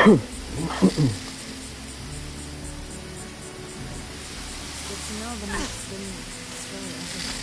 to know the next thing is really interesting.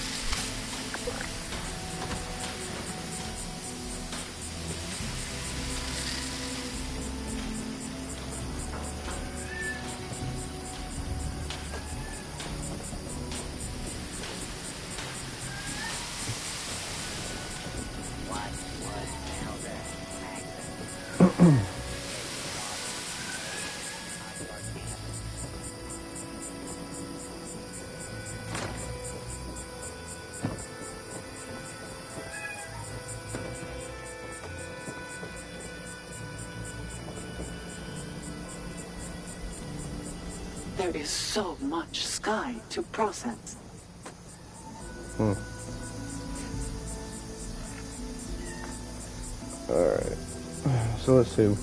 There is so much sky to process. Alright. So let's see.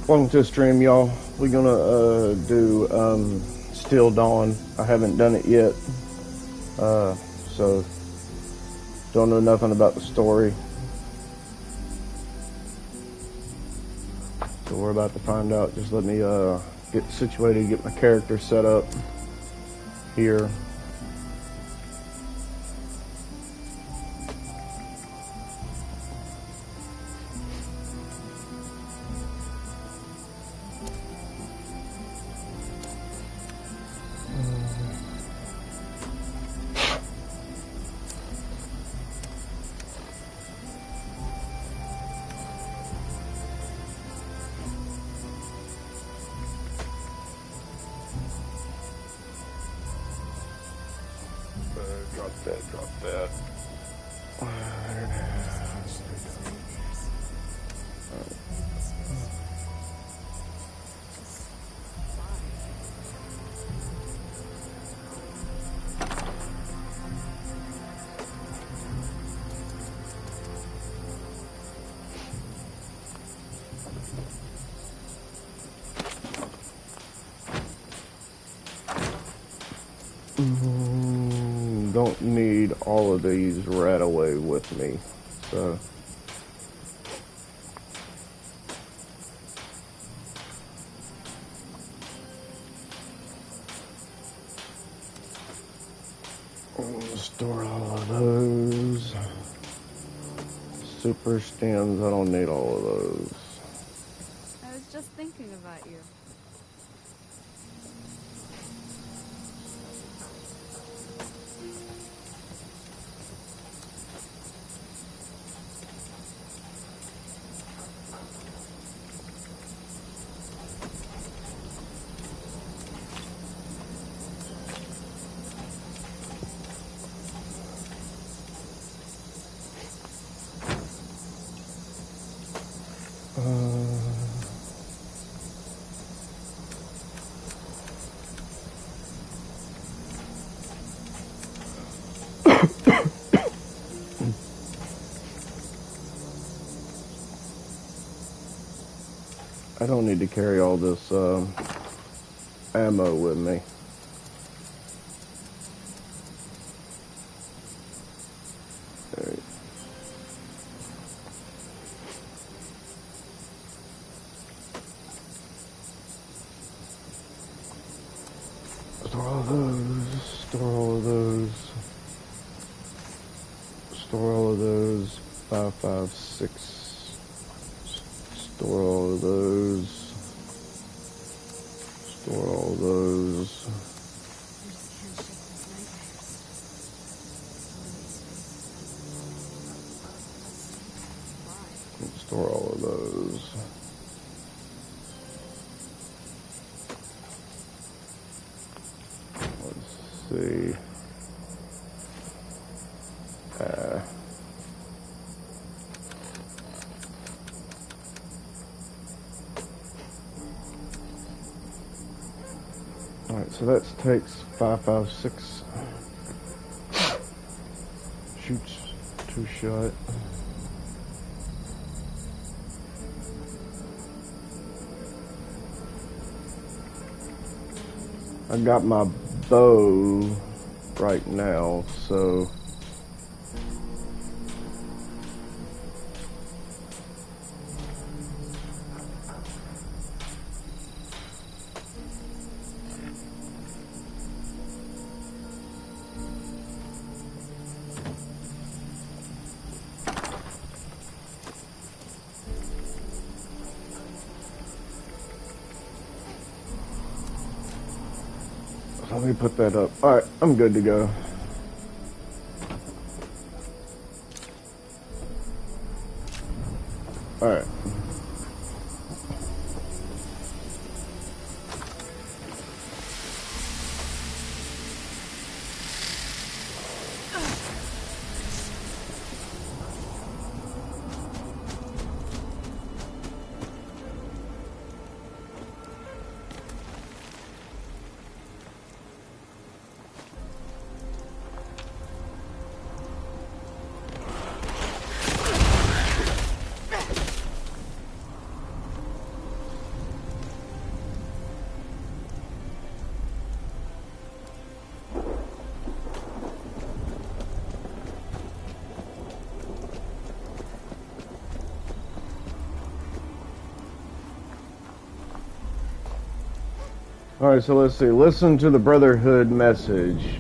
Welcome to the stream, y'all. We're gonna do Still Dawn. I haven't done it yet. So don't know nothing about the story. So we're about to find out. Just let me get situated, get my character set up here. Drop that. Don't need all of these right away with me, so store all of those. Super stems, I don't need all of those. I was just thinking about you. I don't need to carry all this ammo with me. Right. Store all those, store all of those, store all of those, 556. Store all of those. Store all those. Store all of those. Let's see. Alright, so that takes 556. Shoots 2 shot. I got my bow right now, so let me put that up. Alright, I'm good to go. Alright. Alright, so let's see. Listen to the Brotherhood message.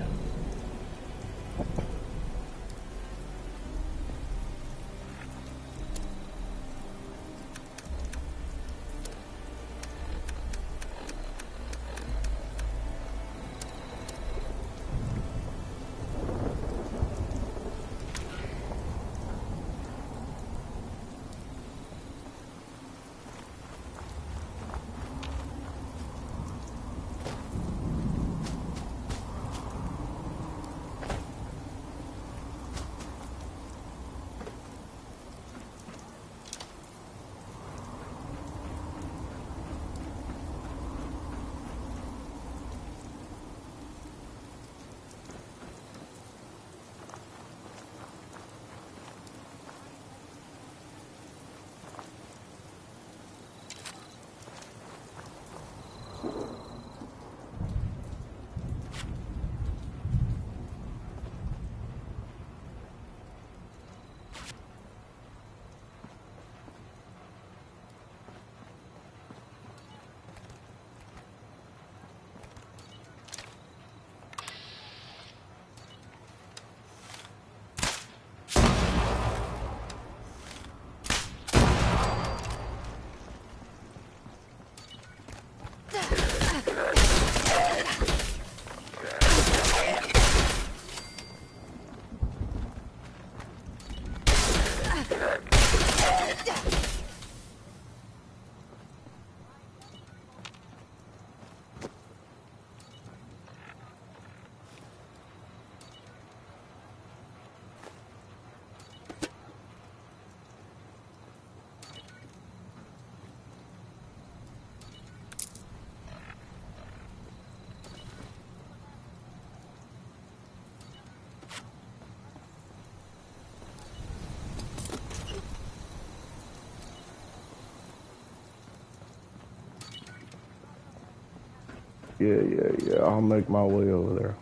Yeah. I'll make my way over there.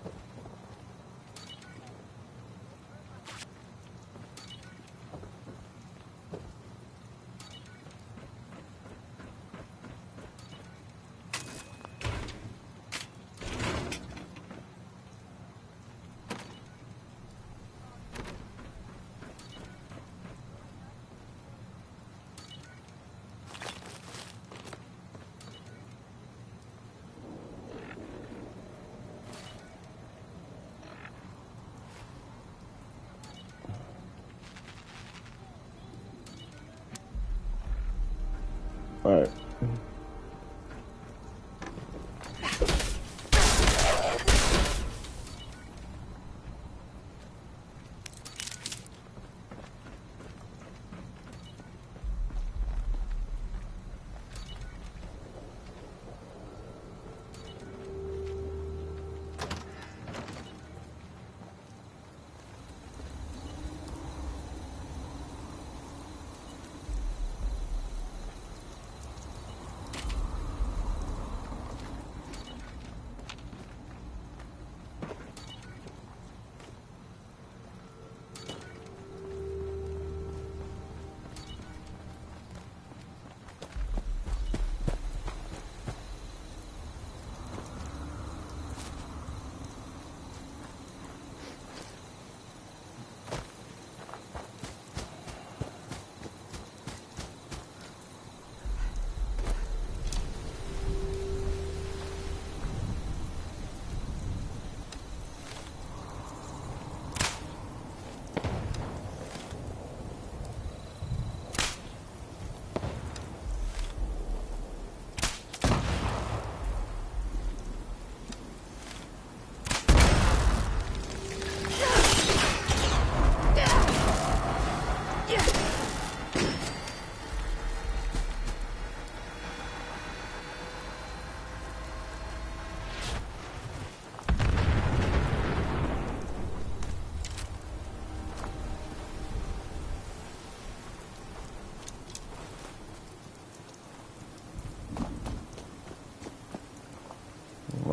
Alright.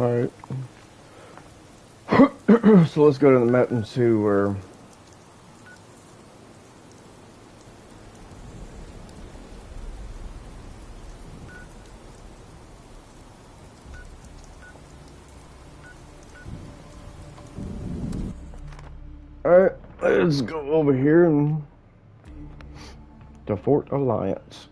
Alright. So let's go to the map and see where... Alright, let's go over here and... to Fort Alliance.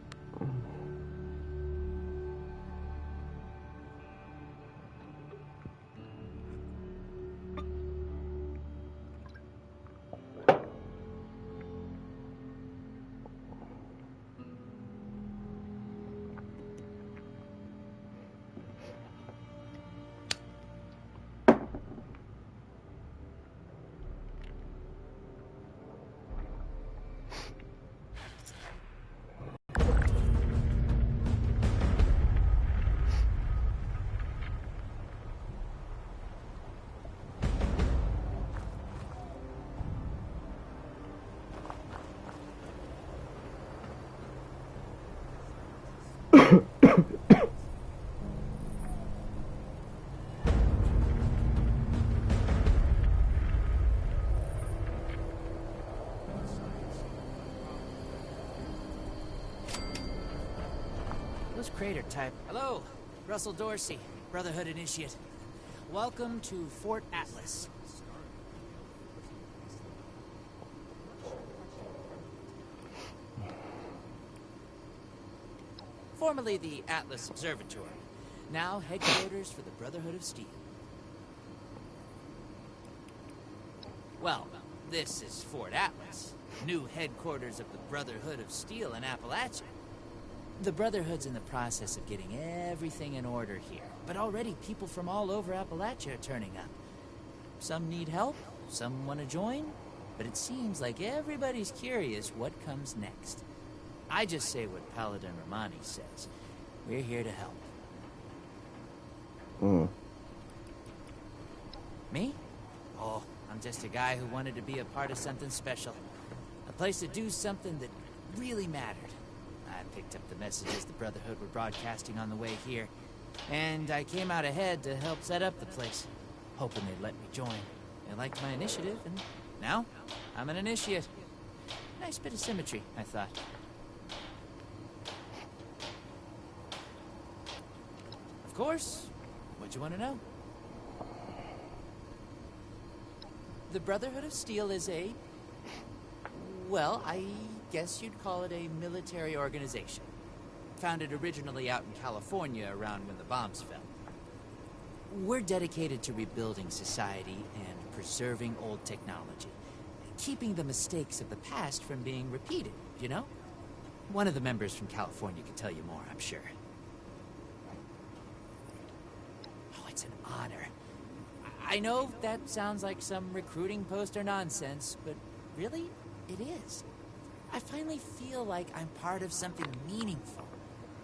Those crater type. Hello, Russell Dorsey, Brotherhood Initiate. Welcome to Fort Atlas. Formerly the Atlas Observatory, now headquarters for the Brotherhood of Steel. Well, this is Fort Atlas, new headquarters of the Brotherhood of Steel in Appalachia. The Brotherhood's in the process of getting everything in order here, but already people from all over Appalachia are turning up. Some need help, some want to join, but it seems like everybody's curious what comes next. I just say what Paladin Romani says. We're here to help. Me? Oh, I'm just a guy who wanted to be a part of something special. A place to do something that really mattered. I picked up the messages the Brotherhood were broadcasting on the way here, and I came out ahead to help set up the place, hoping they'd let me join. They liked my initiative, and now I'm an initiate. Nice bit of symmetry, I thought. Of course. What'd you want to know? The Brotherhood of Steel is a... well, I guess you'd call it a military organization. Founded originally out in California around when the bombs fell. We're dedicated to rebuilding society and preserving old technology. Keeping the mistakes of the past from being repeated, you know? One of the members from California can tell you more, I'm sure. Oh, it's an honor. I know that sounds like some recruiting poster nonsense, but really, it is. I finally feel like I'm part of something meaningful.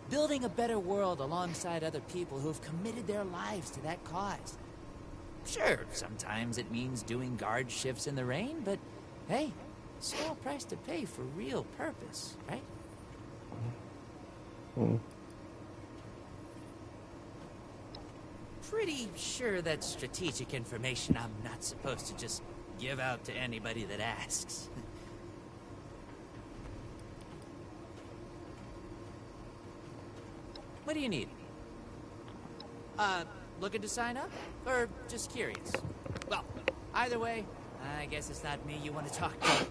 Building a better world alongside other people who have committed their lives to that cause. Sure, sometimes it means doing guard shifts in the rain, but hey, small price to pay for real purpose, right? Pretty sure that's strategic information I'm not supposed to just give out to anybody that asks. What do you need? Looking to sign up? Or just curious? Well, either way, I guess it's not me you want to talk to.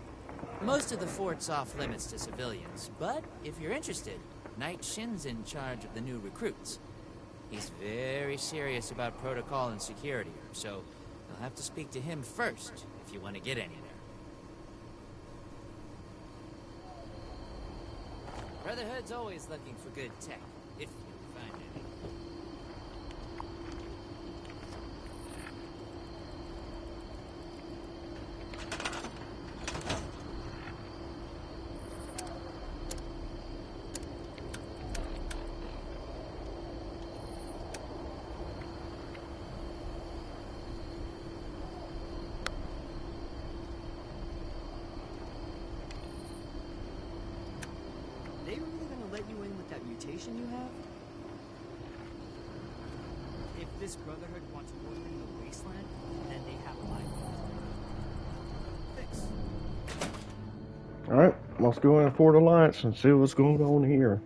Most of the fort's off limits to civilians, but if you're interested, Knight Shin's in charge of the new recruits. He's very serious about protocol and security, so you'll have to speak to him first if you want to get anywhere. Brotherhood's always looking for good tech, if you can find any. They really gonna let you in with that mutation you have? If This Brotherhood wants order in the wasteland, and then they have my fix. Alright, let's go in Fort Alliance and see what's going on here.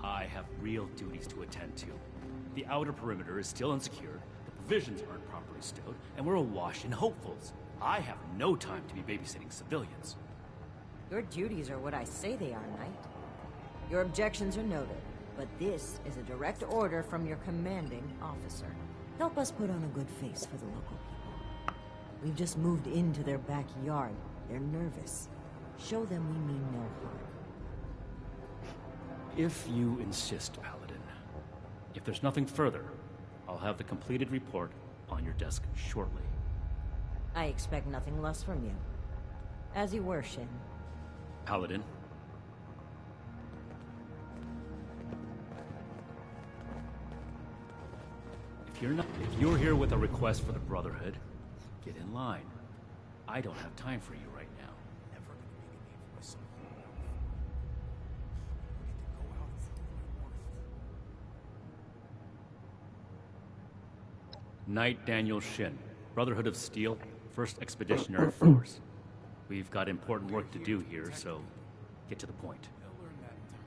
I have real duties to attend to. The outer perimeter is still unsecured, the provisions aren't properly stowed, and we're awash in hopefuls. I have no time to be babysitting civilians. Your duties are what I say they are, Knight. Your objections are noted, but this is a direct order from your commanding officer. Help us put on a good face for the local people. We've just moved into their backyard. They're nervous. Show them we mean no harm. If you insist, Paladin. If there's nothing further, I'll have the completed report on your desk shortly. I expect nothing less from you. As you were, Shin. Paladin. If you're here with a request for the Brotherhood, get in line. I don't have time for you right now. Never gonna make a name for myself. Knight Daniel Shin, Brotherhood of Steel, 1st Expeditionary Force. We've got important work to do here, so get to the point. They'll learn that in time.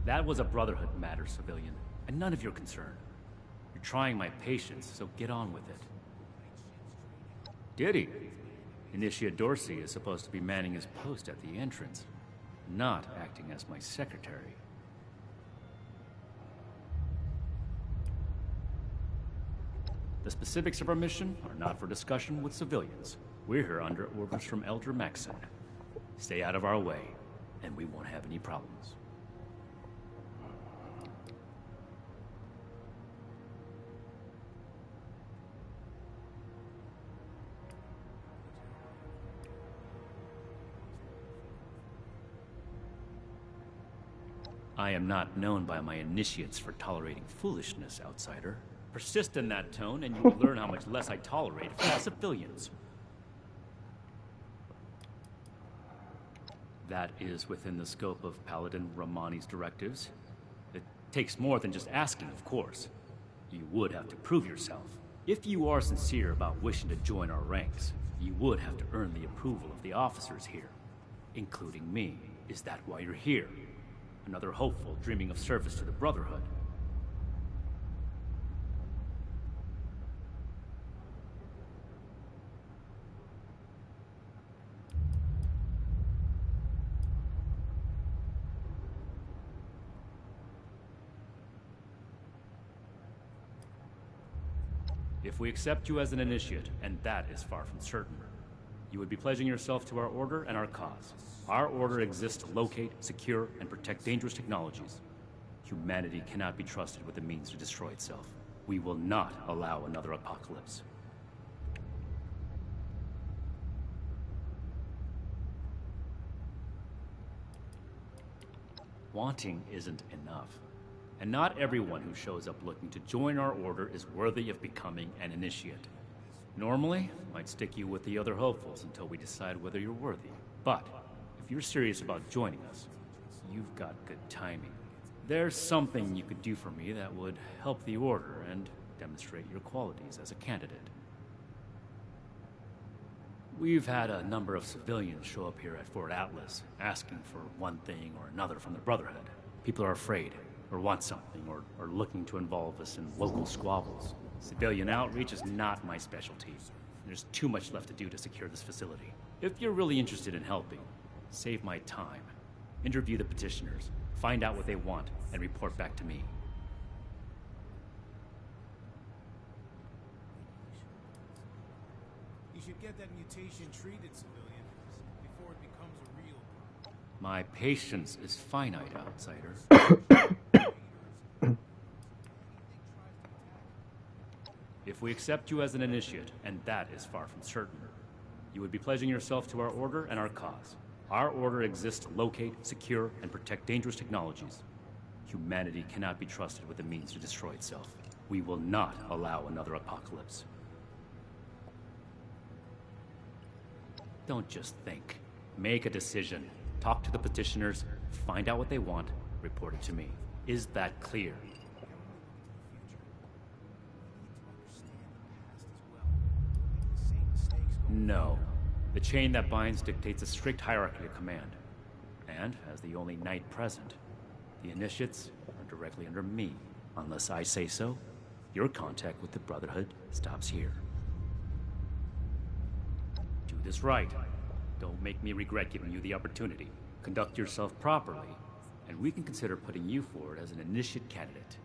That was a Brotherhood matter, civilian, and none of your concern. You're trying my patience, so get on with it. Did he? Initiate Dorsey is supposed to be manning his post at the entrance, not acting as my secretary. The specifics of our mission are not for discussion with civilians. We're here under orders from Elder Maxson. Stay out of our way, and we won't have any problems. I am not known by my initiates for tolerating foolishness, outsider. Persist in that tone, and you will learn how much less I tolerate from civilians. That is within the scope of Paladin Romani's directives. It takes more than just asking, of course. You would have to prove yourself. If you are sincere about wishing to join our ranks, you would have to earn the approval of the officers here, including me. Is that why you're here? Another hopeful dreaming of service to the Brotherhood? If we accept you as an initiate, and that is far from certain, you would be pledging yourself to our order and our cause. Our order exists to locate, secure, and protect dangerous technologies. Humanity cannot be trusted with the means to destroy itself. We will not allow another apocalypse. Wanting isn't enough. And not everyone who shows up looking to join our order is worthy of becoming an initiate. Normally, I'd stick you with the other hopefuls until we decide whether you're worthy. But if you're serious about joining us, you've got good timing. There's something you could do for me that would help the order and demonstrate your qualities as a candidate. We've had a number of civilians show up here at Fort Atlas, asking for one thing or another from the Brotherhood. People are afraid, or want something, or are looking to involve us in local squabbles. Civilian outreach is not my specialty. There's too much left to do to secure this facility. If you're really interested in helping, save my time. Interview the petitioners. Find out what they want and report back to me. You should get that mutation treated, civilian, before it becomes a real My patience is finite, outsider. If we accept you as an initiate, and that is far from certain, you would be pledging yourself to our order and our cause. Our order exists to locate, secure, and protect dangerous technologies. Humanity cannot be trusted with the means to destroy itself. We will not allow another apocalypse. Don't just think. Make a decision. Talk to the petitioners, find out what they want, report it to me. Is that clear? No. The chain that binds dictates a strict hierarchy of command. And, as the only knight present, the initiates are directly under me. Unless I say so, your contact with the Brotherhood stops here. Do this right. Don't make me regret giving you the opportunity. Conduct yourself properly, and we can consider putting you forward as an initiate candidate.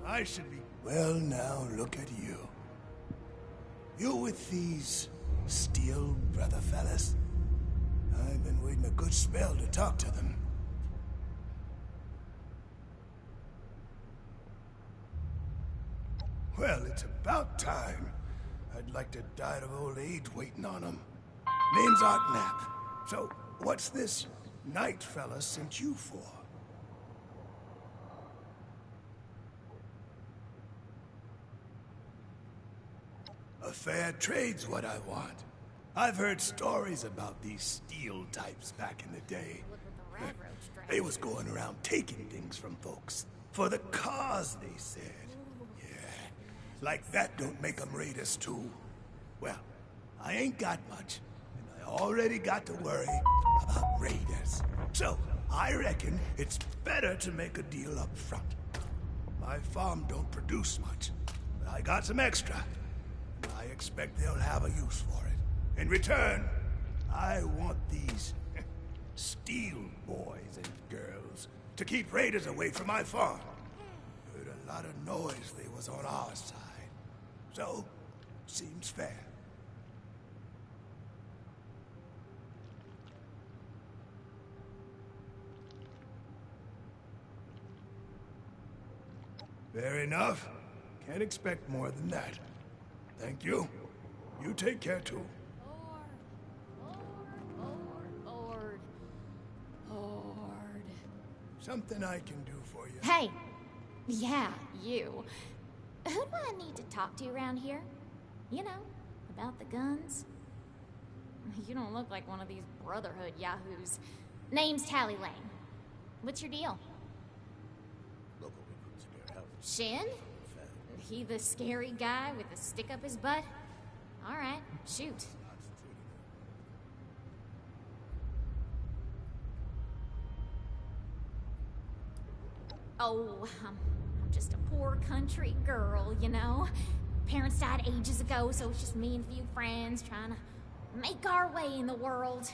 I should be... Well, now, look at you. You with these Steel Brother fellas? I've been waiting a good spell to talk to them. Well, it's about time. I'd like to die of old age waiting on them. Name's Art Knapp. So, what's this knight fella sent you for? A fair trade's what I want. I've heard stories about these steel types back in the day. They was going around taking things from folks. For the cause, they said. Yeah, like that don't make them raiders too. Well, I ain't got much, and I already got to worry about raiders. So, I reckon it's better to make a deal up front. My farm don't produce much, but I got some extra. I expect they'll have a use for it. In return, I want these steel boys and girls to keep raiders away from my farm. Heard a lot of noise they was on our side. So, seems fair. Fair enough. Can't expect more than that. Thank you. You take care, too. Lord. Something I can do for you. Hey! Yeah, you. Who do I need to talk to around here? You know, about the guns? You don't look like one of these Brotherhood yahoos. Name's Tally Lane. What's your deal? Shin? He the scary guy with the stick up his butt? Alright, shoot. Oh, I'm just a poor country girl, you know? Parents died ages ago, so it's just me and a few friends trying to make our way in the world.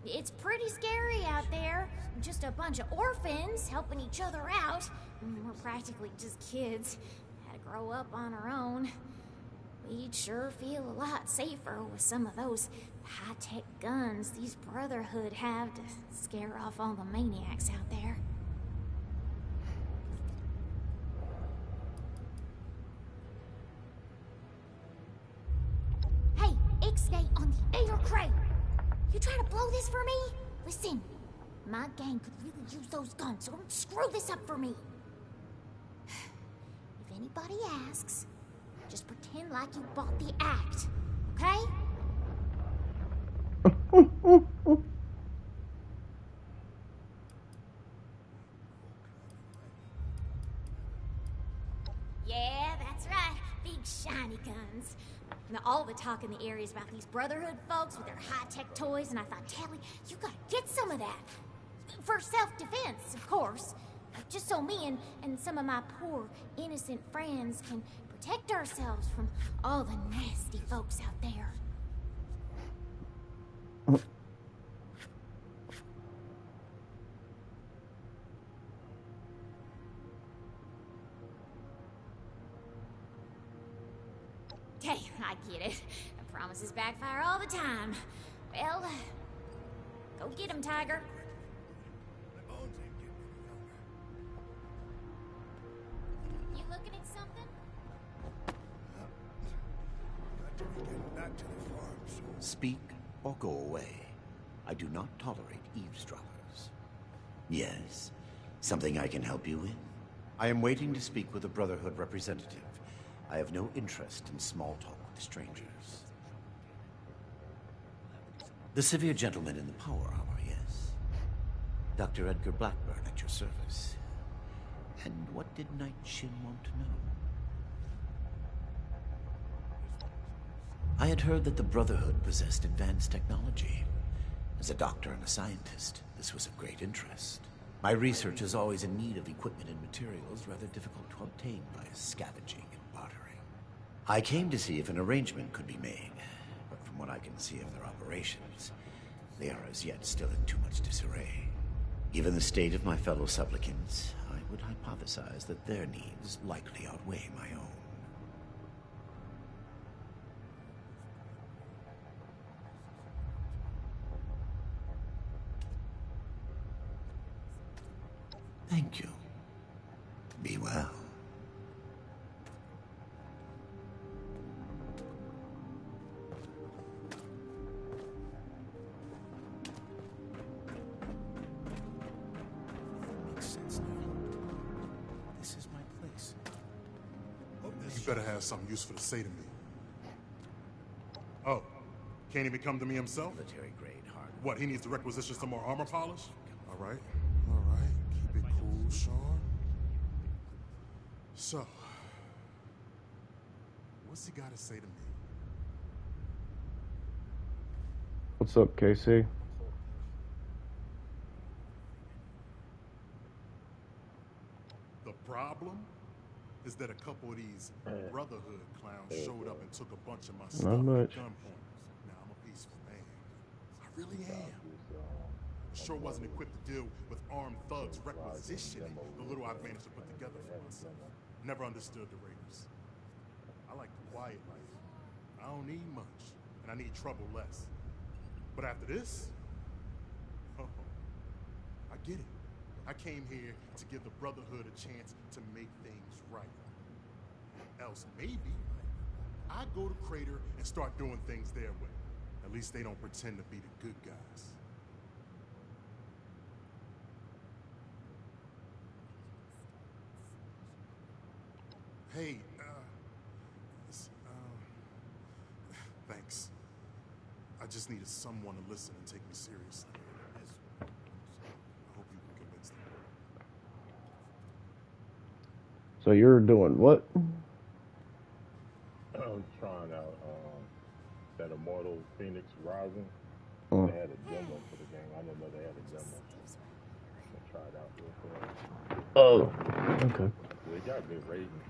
It's pretty scary out there. Just a bunch of orphans helping each other out. We're practically just kids. Had to grow up on our own. We'd sure feel a lot safer with some of those high-tech guns these Brotherhood have to scare off all the maniacs out there. Hey, Ixnay on the air crate! You trying to blow this for me? Listen, my gang could really use those guns, so don't screw this up for me. If anybody asks, just pretend like you bought the act, okay? Yeah, that's right. Big shiny guns. Now, all the talk in the area is about these Brotherhood folks with their high-tech toys, and I thought, Tally, you gotta get some of that. For self-defense, of course. Just so me and some of my poor, innocent friends can protect ourselves from all the nasty folks out there. Hey, I get it. Promises backfire all the time. Well, go get him, Tiger. You looking at something? Speak or go away. I do not tolerate eavesdroppers. Yes? Something I can help you with? I am waiting to speak with a Brotherhood representative. I have no interest in small talk with strangers. The severe gentleman in the power armor, yes. Dr. Edgar Blackburn at your service. And what did Night Shin want to know? I had heard that the Brotherhood possessed advanced technology. As a doctor and a scientist, this was of great interest. My research is always in need of equipment and materials rather difficult to obtain by scavenging and bartering. I came to see if an arrangement could be made, but from what I can see of their operations, they are as yet still in too much disarray. Given the state of my fellow supplicants, I would hypothesize that their needs likely outweigh my own. Thank you. Be well. Makes sense now. This is my place. You better have something useful to say to me. Oh, can't even come to me himself? Military grade hardware. What, he needs to requisition some more armor polish? All right. Keep it cool, Sean. So, what's he got to say to me? What's up, KC? The problem is that a couple of these Brotherhood clowns showed up and took a bunch of my stuff at gunpoint. Now I'm a peaceful man. I really am. Sure wasn't equipped to deal with armed thugs requisitioning the little I've managed to put together for myself. Never understood the Raiders. I like the quiet life. I don't need much, and I need trouble less. But after this, oh, I get it. I came here to give the Brotherhood a chance to make things right. Else maybe I go to Crater and start doing things their way. At least they don't pretend to be the good guys. Hey, thanks. I just needed someone to listen and take me seriously. I hope you can convince them. So you're doing what? I'm trying out that Immortal Phoenix Rising. They had a demo for the game. I didn't know they had a demo. I tried out real quick. Oh, okay. They got good ratings.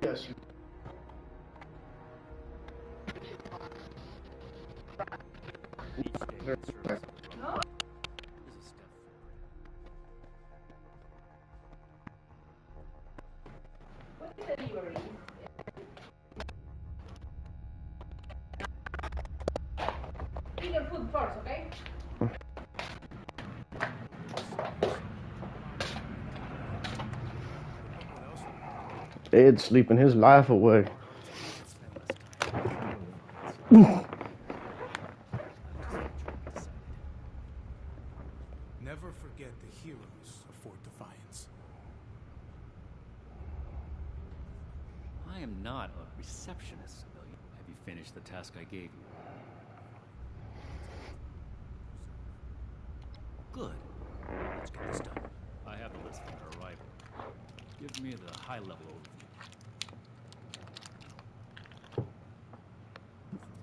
Yes. Eat your food first, okay? Ed's sleeping his life away. heroes of Fort Defiance. I am not a receptionist, civilian. Have you finished the task I gave you? Good. Let's get this done. I have the list from their arrival. Give me the high-level overview.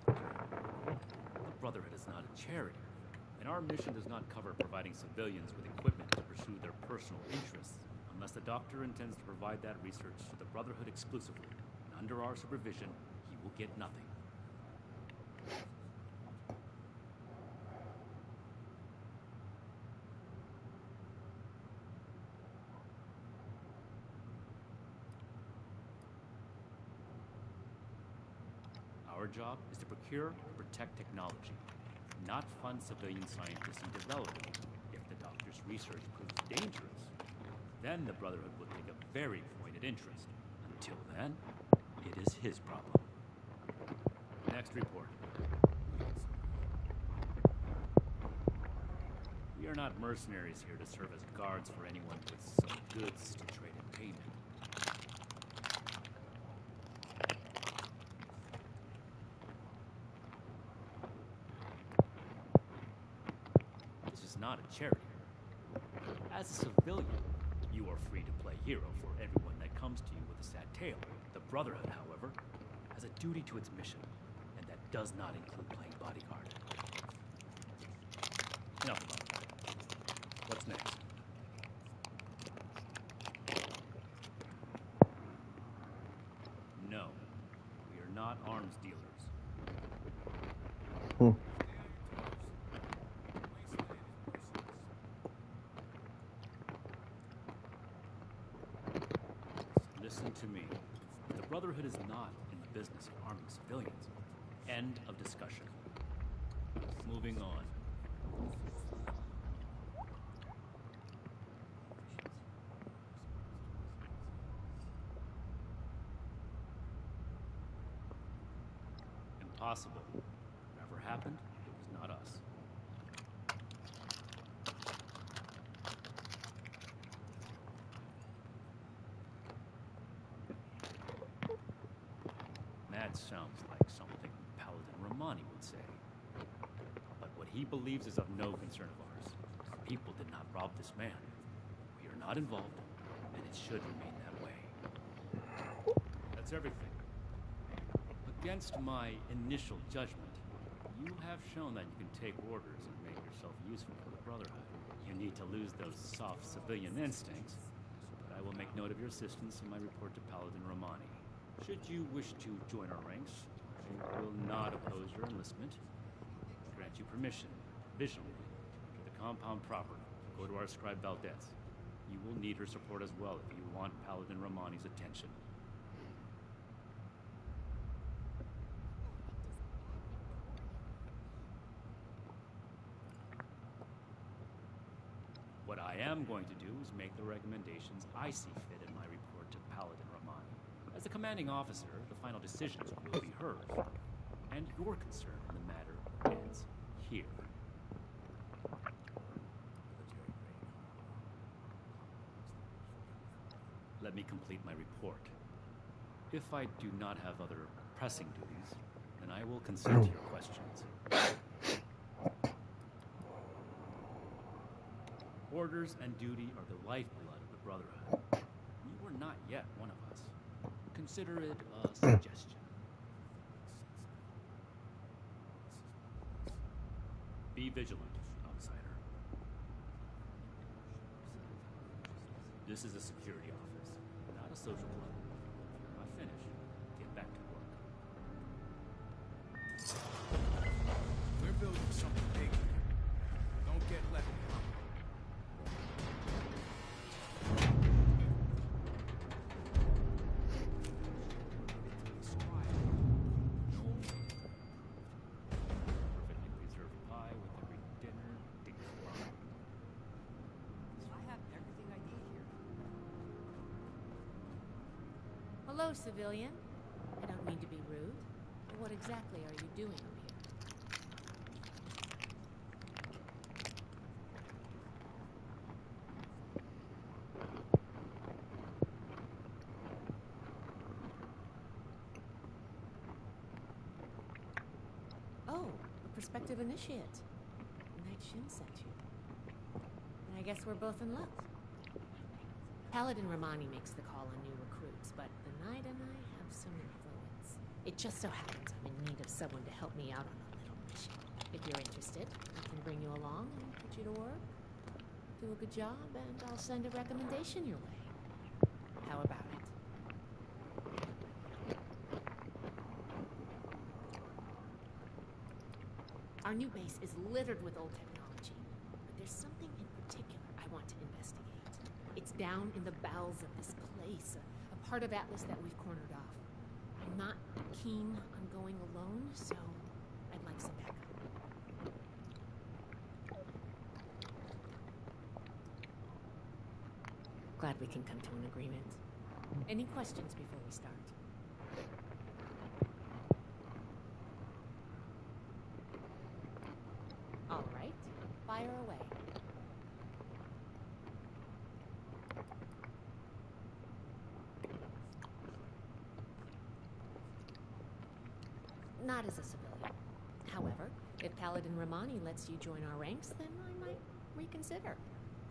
The Brotherhood is not a charity, and our mission does not cover providing civilians with equipment to pursue their personal interests, unless the doctor intends to provide that research to the Brotherhood exclusively. And under our supervision, he will get nothing. Our job is to procure and protect technology, not fund civilian scientists in development. If the doctor's research proves dangerous, then the Brotherhood will take a very pointed interest. Until then, it is his problem. Next report. We are not mercenaries here to serve as guards for anyone with some goods to trade in payment. Not a charity. As a civilian, you are free to play hero for everyone that comes to you with a sad tale. The Brotherhood, however, has a duty to its mission, and that does not include playing bodyguard. Enough about that. What's next? No, we are not arms dealers. Listen to me. The Brotherhood is not in the business of arming civilians. End of discussion. Moving on. Impossible. Whatever happened, it was not us. That sounds like something Paladin Romani would say. But what he believes is of no concern of ours. Our people did not rob this man. We are not involved, and it should remain that way. That's everything. Against my initial judgment, you have shown that you can take orders and make yourself useful for the Brotherhood. You need to lose those soft civilian instincts, but I will make note of your assistance in my report to Paladin Romani. Should you wish to join our ranks, I will not oppose your enlistment. I grant you permission, visually, to the compound proper. Go to our scribe Valdez. You will need her support as well if you want Paladin Romani's attention. What I am going to do is make the recommendations I see fit in my report to Paladin Romani. As the commanding officer, the final decisions will be hers, and your concern in the matter ends here. Let me complete my report. If I do not have other pressing duties, then I will consent to your questions. Orders and duty are the lifeblood of the Brotherhood. You are not yet one of us. Consider it a suggestion. Be vigilant, outsider. This is a security office, not a social club. If you're not finished, get back to work. We're building something big here. Don't get left behind. Hello, civilian. I don't mean to be rude, but what exactly are you doing up here? Oh, a prospective initiate. Knight Shin sent you. And I guess we're both in luck. Paladin Romani makes the call on new recruits, but the Knight and I have some influence. It just so happens I'm in need of someone to help me out on a little mission. If you're interested, I can bring you along and put you to work. Do a good job, and I'll send a recommendation your way. How about it? Our new base is littered with old technology, but there's something in particular I want to investigate. It's down in the bowels of this place, a part of Atlas that we've cornered off. I'm not keen on going alone, so I'd like some backup. Glad we can come to an agreement. Any questions before we start? All right, fire away. Not as a civilian. However, if Paladin Romani lets you join our ranks, then I might reconsider.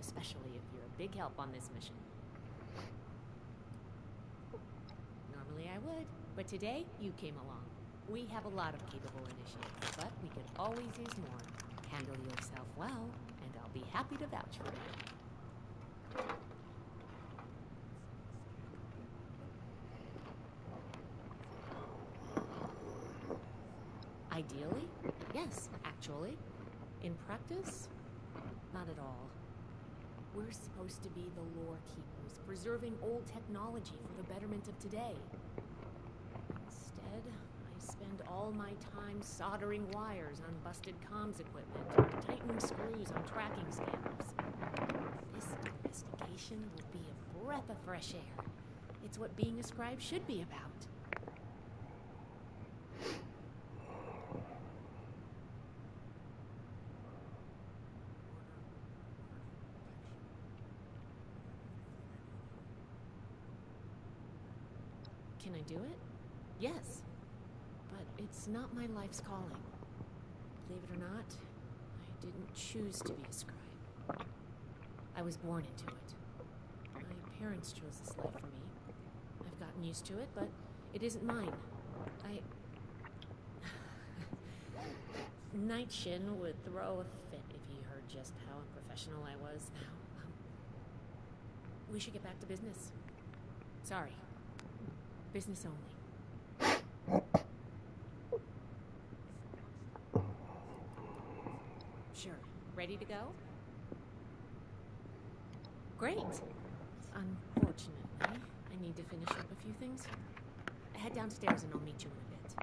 Especially if you're a big help on this mission. Normally I would, but today you came along. We have a lot of capable initiates, but we could always use more. Handle yourself well, and I'll be happy to vouch for you. Ideally, yes, actually. In practice, not at all. We're supposed to be the lore keepers, preserving old technology for the betterment of today. Instead, I spend all my time soldering wires on busted comms equipment, or tightening screws on tracking scanners. This investigation will be a breath of fresh air. It's what being a scribe should be about. Can I do it? Yes. But it's not my life's calling. Believe it or not, I didn't choose to be a scribe. I was born into it. My parents chose this life for me. I've gotten used to it, but it isn't mine. Knight Shin would throw a fit if he heard just how unprofessional I was. Now, we should get back to business. Sorry. Business only. Sure. Ready to go? Great. Unfortunately, I need to finish up a few things here. Head downstairs and I'll meet you in a bit.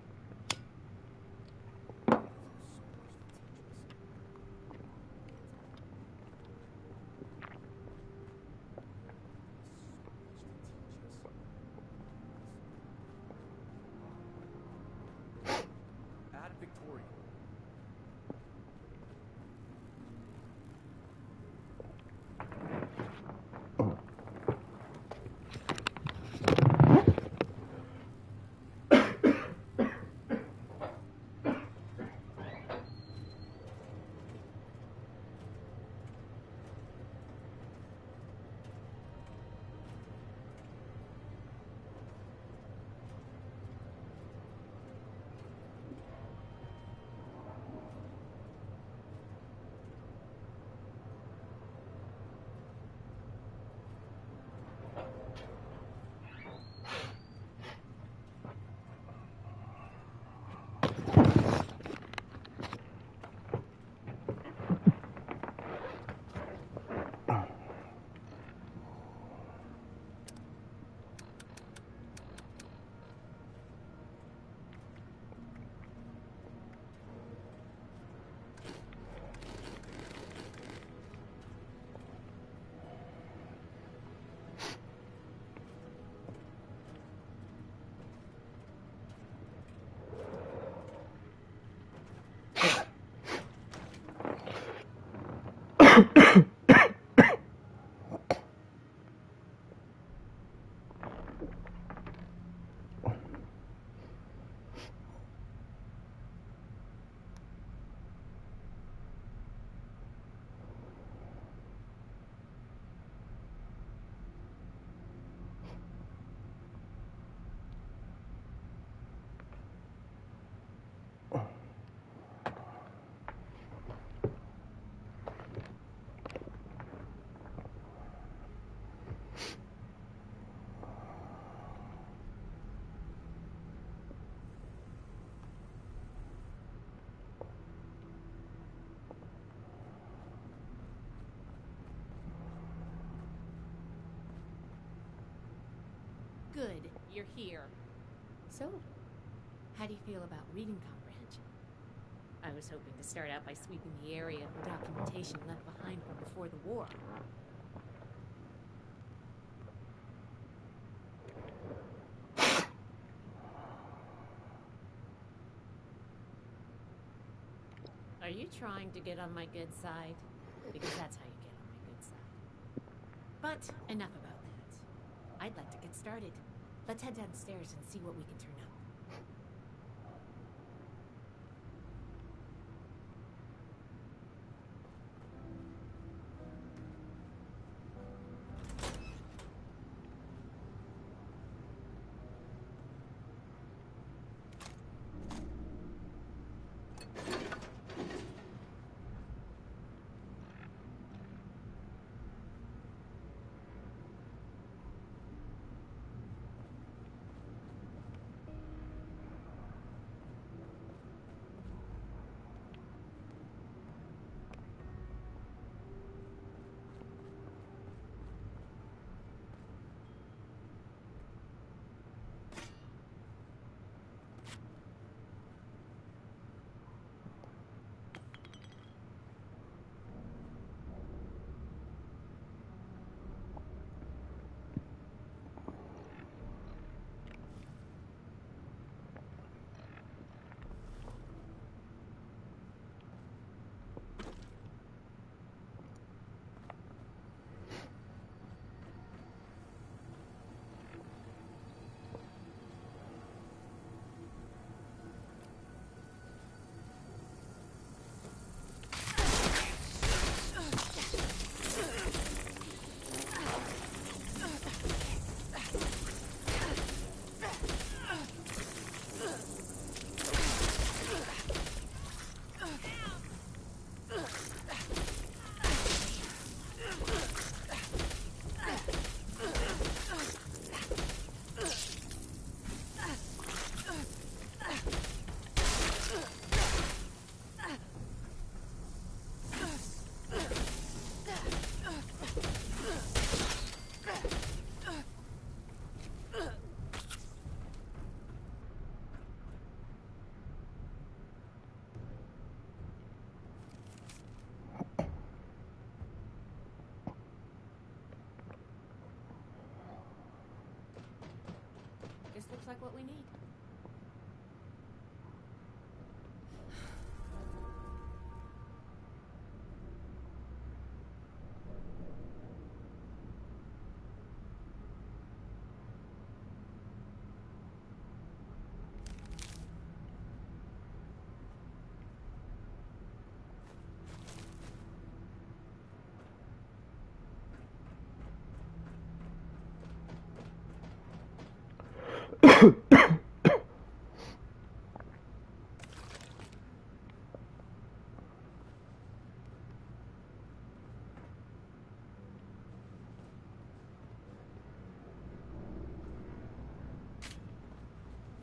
Victoria. you're here. So, how do you feel about reading comprehension? I was hoping to start out by sweeping the area of the documentation left behind from before the war. Are you trying to get on my good side? Because that's how you get on my good side. But enough about that. I'd like to get started. Let's head downstairs and see what we can turn up. This looks like what we need.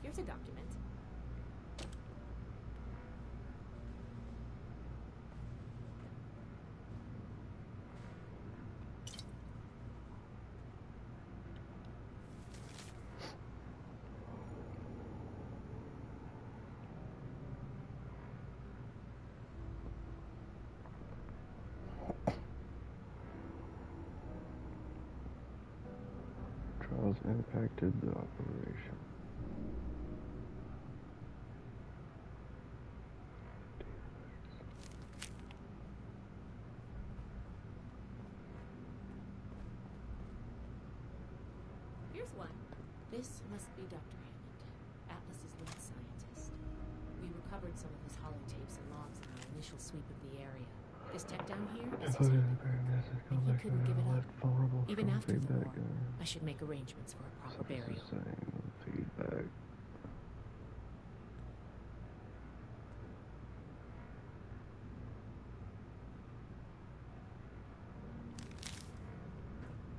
Here's a document. Trials impacted the operation. Here's one. This must be Dr. Hammond, Atlas's lead scientist. We recovered some of his holotapes and logs in our initial sweep of the area. This tech down here is his and he couldn't give it up. Even after the war, I should make arrangements for a proper burial. Feedback.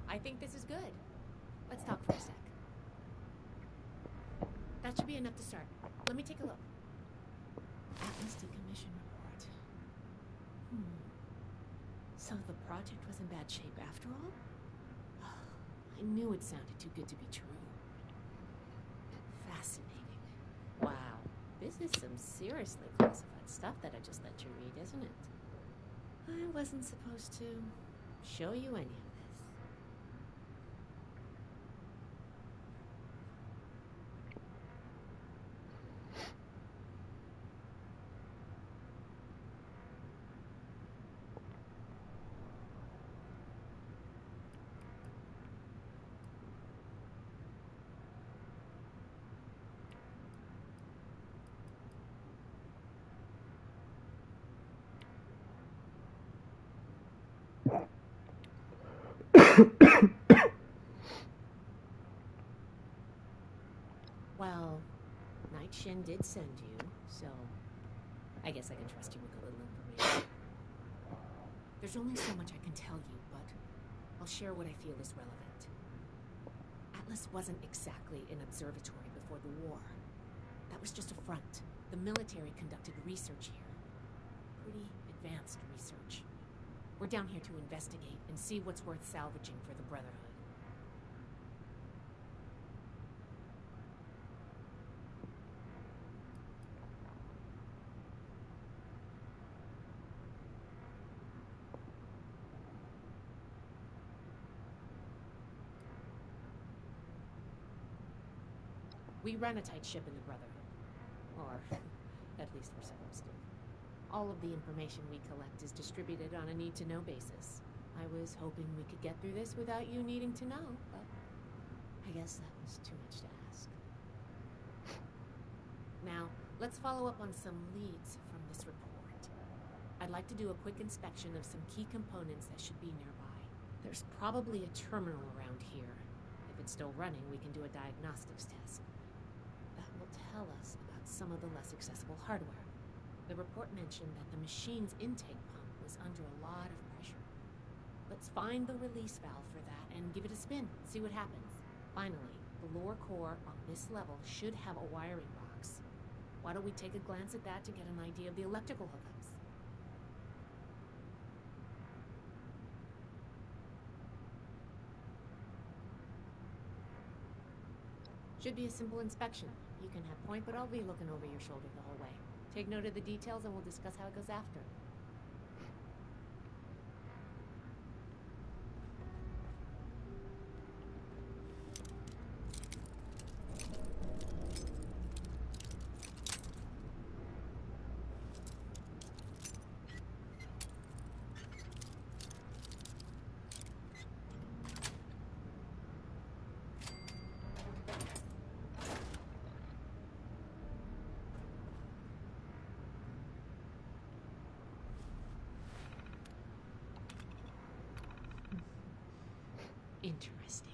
I think this is good. Let's talk for a sec. That should be enough to start. Let me take a look. Atlas decommission report. So the project was in bad shape after all? I knew it sounded too good to be true. Fascinating. Wow, this is some seriously classified stuff that I just let you read, isn't it? I wasn't supposed to show you any of this. Well, Night Shin did send you, so I guess I can trust you with a little information. There's only so much I can tell you, but I'll share what I feel is relevant. Atlas wasn't exactly an observatory before the war. That was just a front. The military conducted research here. Pretty advanced research. We're down here to investigate and see what's worth salvaging for the Brotherhood. We run a tight ship in the Brotherhood. Or, at least we're supposed to. All of the information we collect is distributed on a need-to-know basis. I was hoping we could get through this without you needing to know, but I guess that was too much to ask. Now, let's follow up on some leads from this report. I'd like to do a quick inspection of some key components that should be nearby. There's probably a terminal around here. If it's still running, we can do a diagnostics test. That will tell us about some of the less accessible hardware. The report mentioned that the machine's intake pump was under a lot of pressure. Let's find the release valve for that and give it a spin, see what happens. Finally, the lower core on this level should have a wiring box. Why don't we take a glance at that to get an idea of the electrical hookups? Should be a simple inspection. You can have point, but I'll be looking over your shoulder the whole way. Take note of the details and we'll discuss how it goes after. Interesting.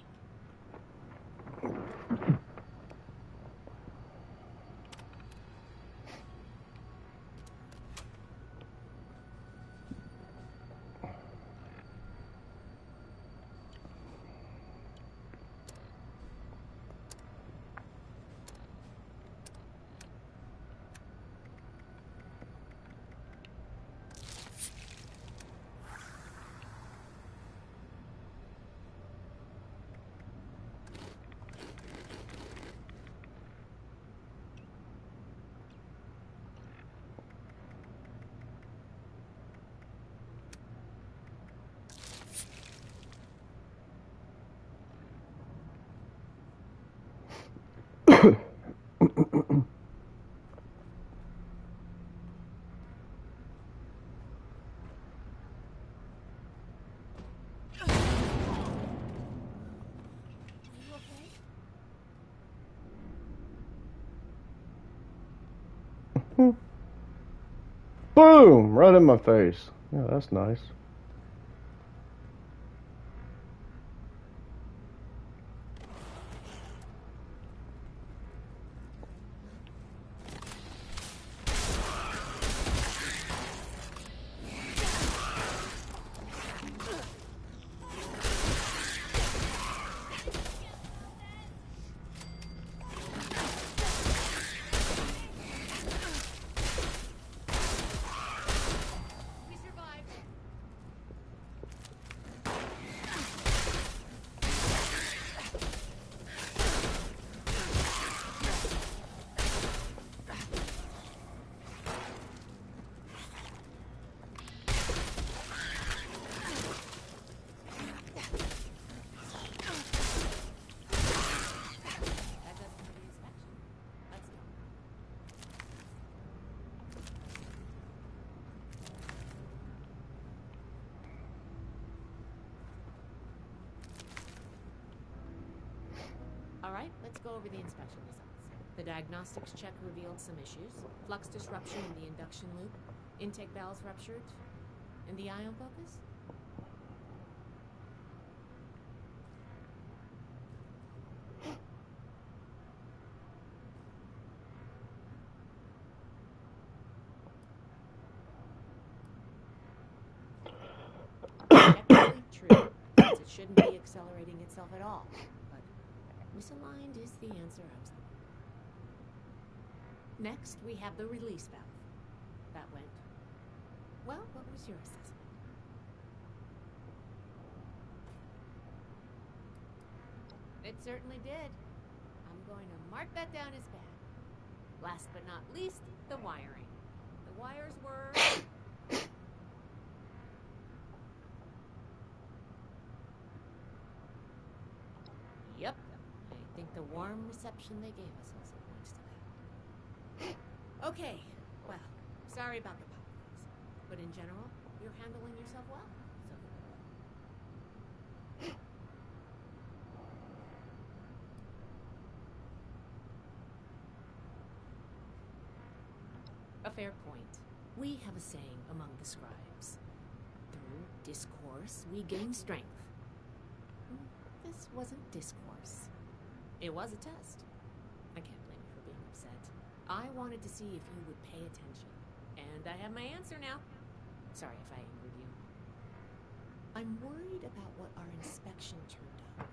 Boom! Right in my face. Yeah, that's nice. Alright, let's go over the inspection results. The diagnostics check revealed some issues. Flux disruption in the induction loop, intake valves ruptured, and the ion focus? Technically true, since it shouldn't be accelerating itself at all. But misaligned is the answer I was looking for. Next, we have the release valve. That went. Well, what was your assessment? It certainly did. I'm going to mark that down as bad. Last but not least, the wiring. The wires were... Yep. I think the warm reception they gave us also points to that. Okay. Well, sorry about the pop quiz. But in general, you're handling yourself well. So a fair point. We have a saying among the scribes. Through discourse, we gain strength. This wasn't discourse. It was a test. I can't blame you for being upset. I wanted to see if you would pay attention. And I have my answer now. Sorry if I angered you. I'm worried about what our inspection turned up.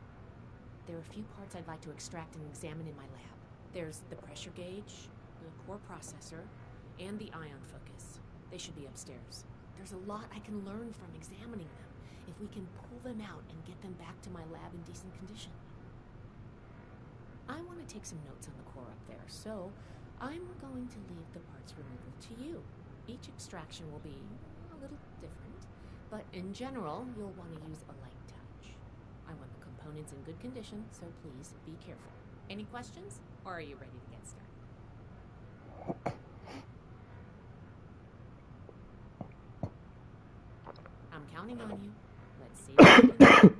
There are a few parts I'd like to extract and examine in my lab. There's the pressure gauge, the core processor, and the ion focus. They should be upstairs. There's a lot I can learn from examining them, if we can pull them out and get them back to my lab in decent condition. I want to take some notes on the core up there, so I'm going to leave the parts removal to you. Each extraction will be a little different, but in general, you'll want to use a light touch. I want the components in good condition, so please be careful. Any questions, or are you ready to get started? I'm counting on you. Let's see what we can do.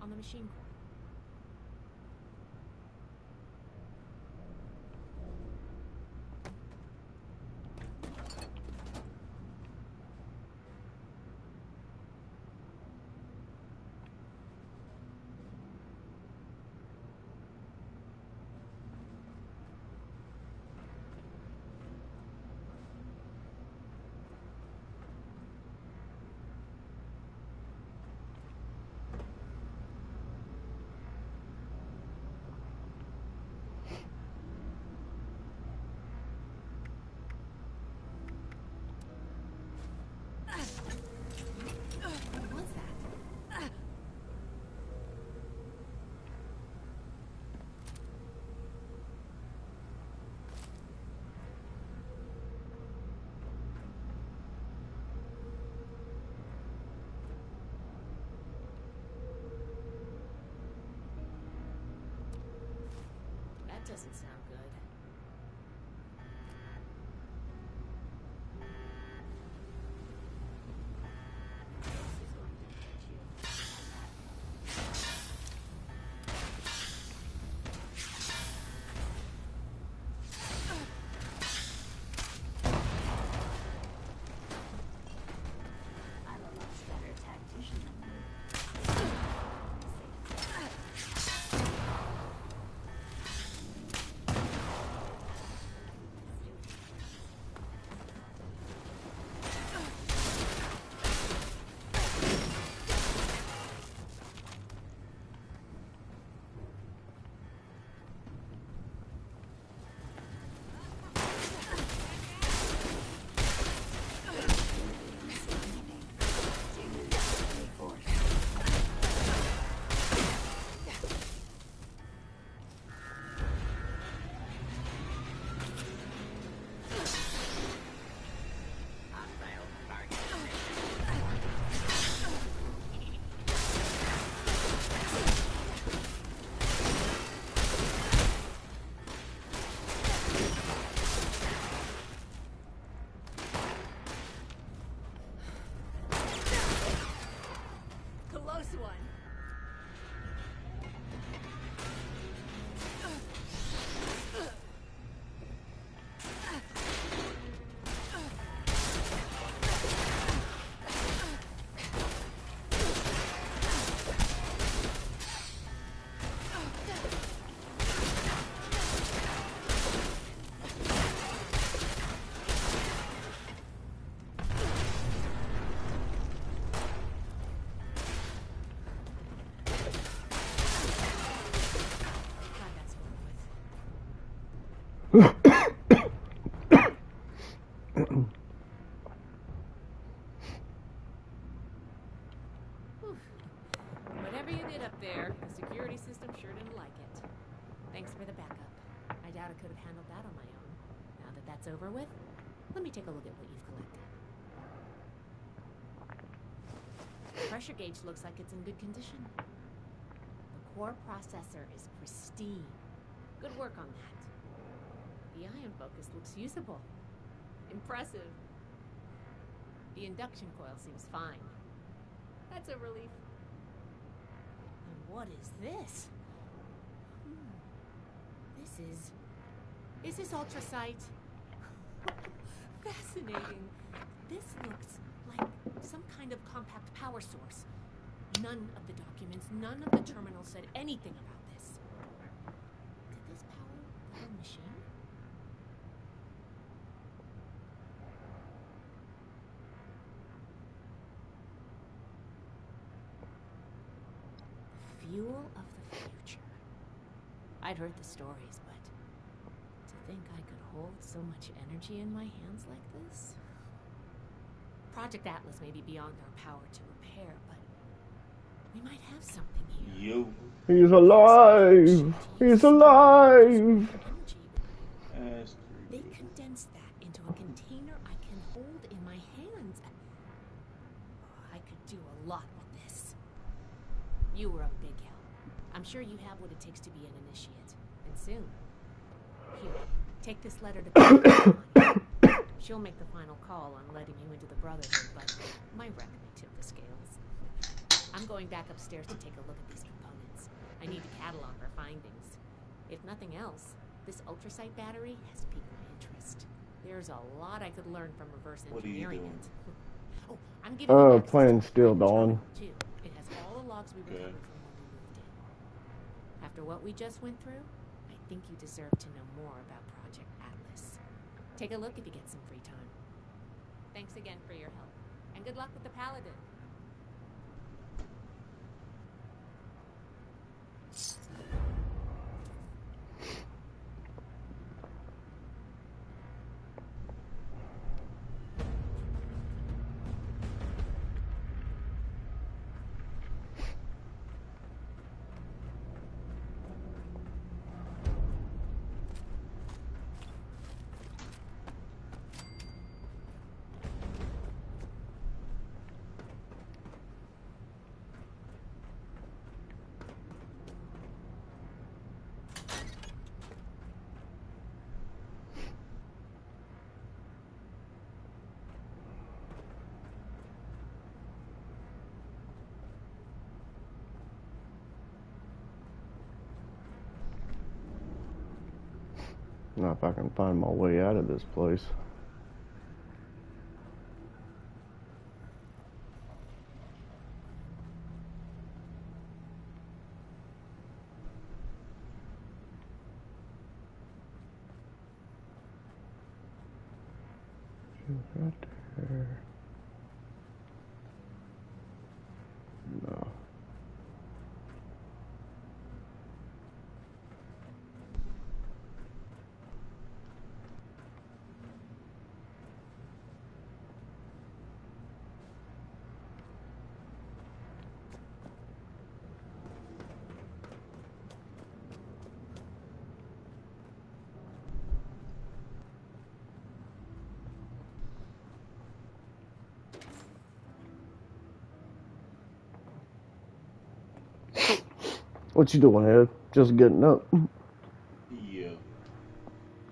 on the machine core. That doesn't sound good. Whatever you did up there, the security system sure didn't like it. Thanks for the backup. I doubt I could have handled that on my own. Now that that's over with, let me take a look at what you've collected. The pressure gauge looks like it's in good condition. The core processor is pristine. Good work on that. The ion focus looks usable. Impressive. The induction coil seems fine. That's a relief. And what is this? Is this ultrasight? Fascinating. This looks like some kind of compact power source. None of the documents, none of the terminals said anything about this. Did this power the whole machine? Fuel of the future. I'd heard the stories, but to think I could hold so much energy in my hands like this? Project Atlas may be beyond our power to repair, but we might have something here. He's alive! He's alive! They condensed that into a container I can hold in my hands. I could do a lot with this. You were a big help. I'm sure you have what it takes to be an initiate. And soon. Here, take this letter to She'll make the final call on letting you into the Brotherhood, but my rec may tip the scales. I'm going back upstairs to take a look at these components. I need to catalog our findings. If nothing else, this ultrasight battery has piqued my interest. There's a lot I could learn from reverse engineering it. Oh, I'm giving you playing Still Dawn. too. It has all the logs we recovered from when we moved in. After what we just went through, I think you deserve to know more about Project Atlas. Take a look if you get some free time. Thanks again for your help, and good luck with the Paladin. Now if I can find my way out of this place. Right there. No. What you doing, Ed? Just getting up? Yeah.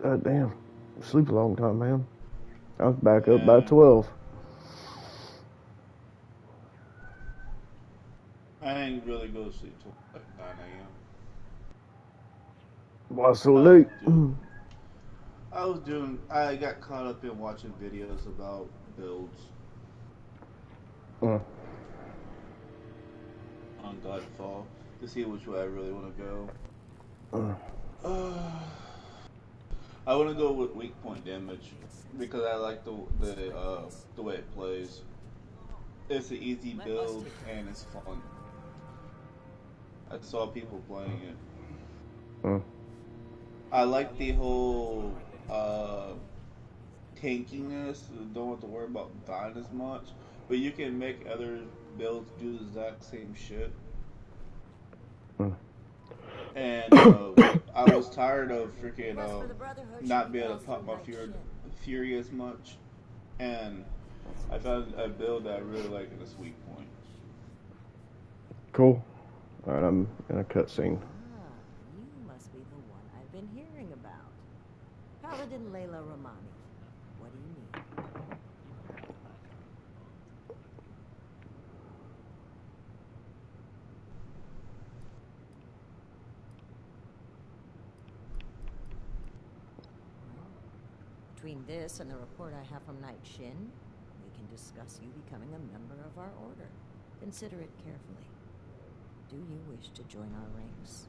God damn. Sleep a long time, man. I was back up by 12. I ain't really go to sleep till like 9 a.m. Why so late? I got caught up in watching videos about builds on Godfall to see which way I really want to go. I want to go with weak point damage because I like the way it plays. It's an easy build and it's fun. I saw people playing it. I like the whole tankiness. Don't have to worry about dying as much, but you can make other builds do the exact same shit. And I was tired of freaking not being able to pop my fury as much, and I found a build that I really like in a sweet point. Cool. Alright, I'm in a cutscene. You must be the one I've been hearing about. Paladin Layla Romani. What do you need? Between this and the report I have from Knight Shin, we can discuss you becoming a member of our order. Consider it carefully. Do you wish to join our ranks?